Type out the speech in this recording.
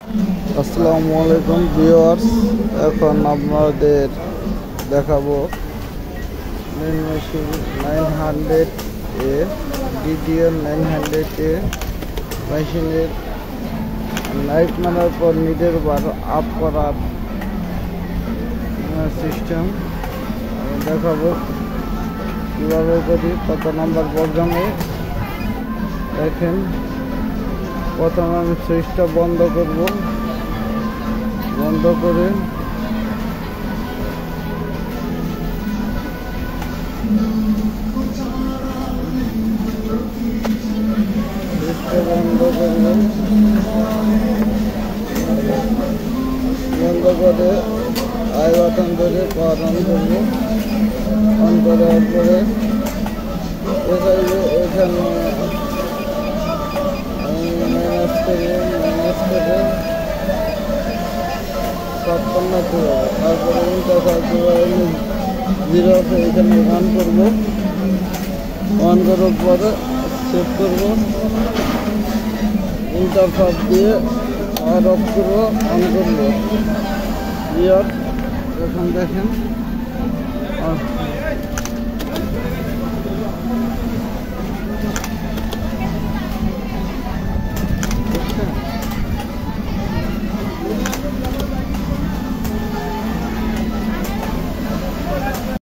আসসালামু আলাইকুম ভিউয়ার্স, এখন আপনাদের দেখাবো মেশিন 900A DDL 900A মেশিনের লাইট মারার পর নিজের বার আপ করার সিস্টেম দেখাবো কীভাবে করি, কত নম্বর প্রোগ্রামে। দেখেন, প্রথমে আমি সুইচটা বন্ধ করব, বন্ধ করে সুইচটা বন্ধ করব, বন্ধ করে আই বাটন ধরে পাওয়ার অন করব। অন করার পরে এখানে ম্যানেজ করে 56 দেবো। তারপরে জিরো আছে, এখানে অন করব। অন করার পরে সেভ করব, ইন্টারফাস দিয়ে আর অফ করবো, অন করবো। এখন দেখেন